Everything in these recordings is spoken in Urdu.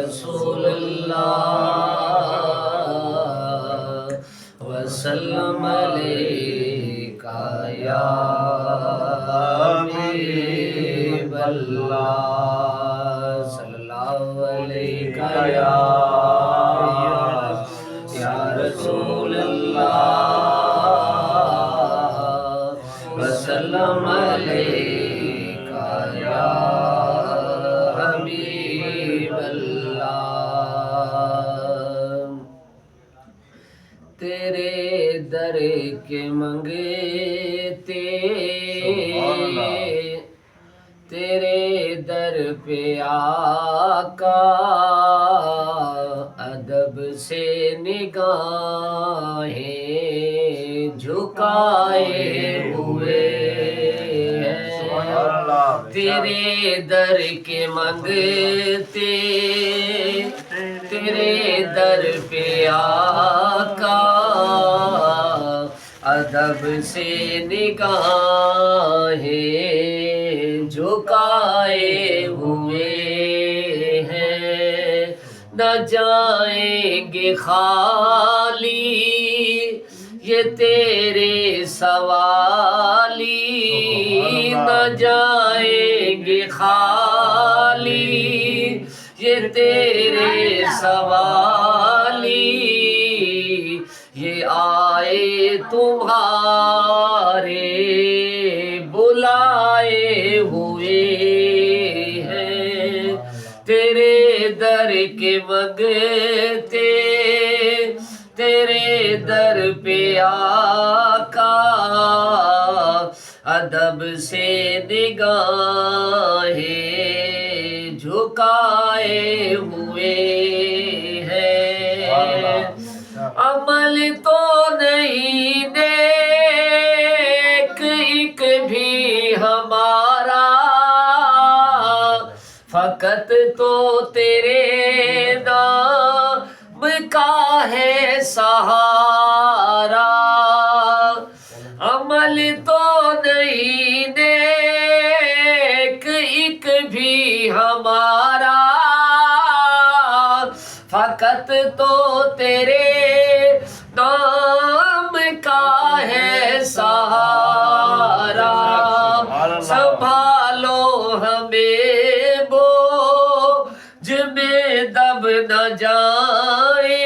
رسول اللہ وسلم علیکہ یا حبیب اللہ صلی اللہ علیکہ یا رسول اللہ وسلم علیکہ یا حبیب اللہ تیرے در کے منگتے تیرے در پہ آقا ادب سے نگاہیں جھکائے ہوئے تیرے در کے منگتے تیرے در پہ آقا ادب سے نگاہیں جھکائے ہوئے ہیں نہ جائیں گے خالی یہ تیرے سوالی نہ جائیں گے خالی یہ تیرے سوالی یہ آئے تمہارے بلائے ہوئے ہیں تیرے در کے منگتے تیرے در پہ آقا ادب سے نگاہیں جھکائے ہوئے ہیں عمل تو نہیں نیک ایک بھی ہمارا فقط تو تیرے نام کا ہے سہارا عمل تو نہیں نیک ایک بھی ہمارا فقط تو تیرے نام کا ہے سہارا سنبھالو ہمیں بوجھ میں دب نہ جائے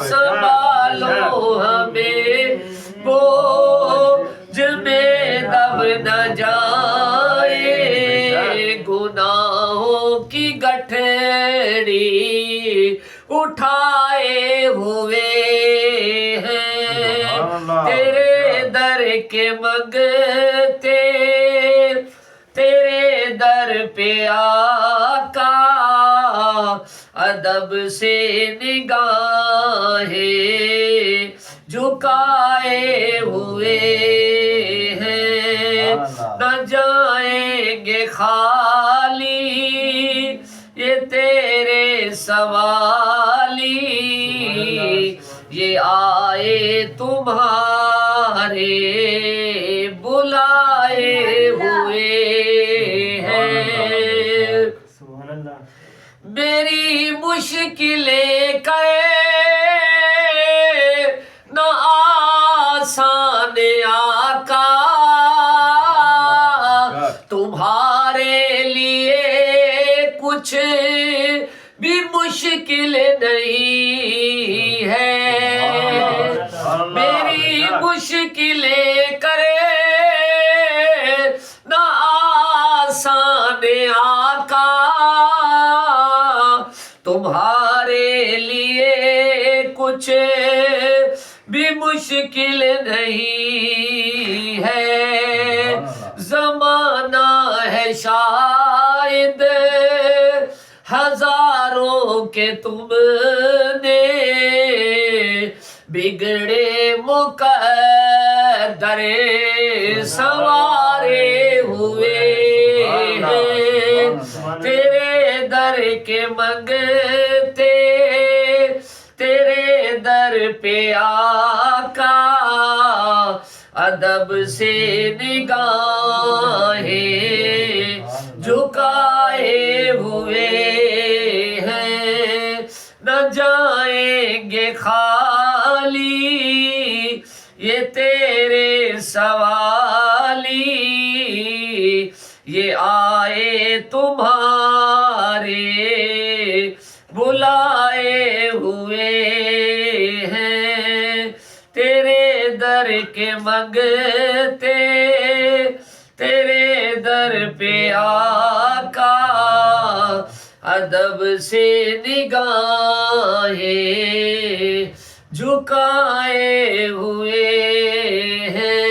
سنبھالو ہمیں بوجھ میں دب نہ جائے گناہوں کی گٹھڑی اٹھائے ہوئے ہیں تیرے در کے منگتے تیرے در پہ آقا ادب سے نگاہیں جھکائے ہوئے ہیں نہ جائیں گے خالی یہ تیرے سوالی یہ آئے تمہارے بلائے ہوئے ہیں میری مشکلیں نہ آسان آقا تمہارے لیے کچھ بھی مشکل نہیں ہے میری مشکلیں نہ آسان آقا تمہارے لیے کچھ بھی مشکل نہیں ہے زمانہ ہے شاید ہزاروں کے تم نے بگڑے مقدر سوارے ہوئے ہیں تیرے در کے منگتے تیرے در پہ آقا ادب سے نگاہیں جھکائے ہوئے خالی یہ تیرے سوالی یہ آئے تمہارے بلائے ہوئے ہیں تیرے در کے منگتے تیرے در پہ آقا ادب سے نگاہیں جھکائے ہوئے ہیں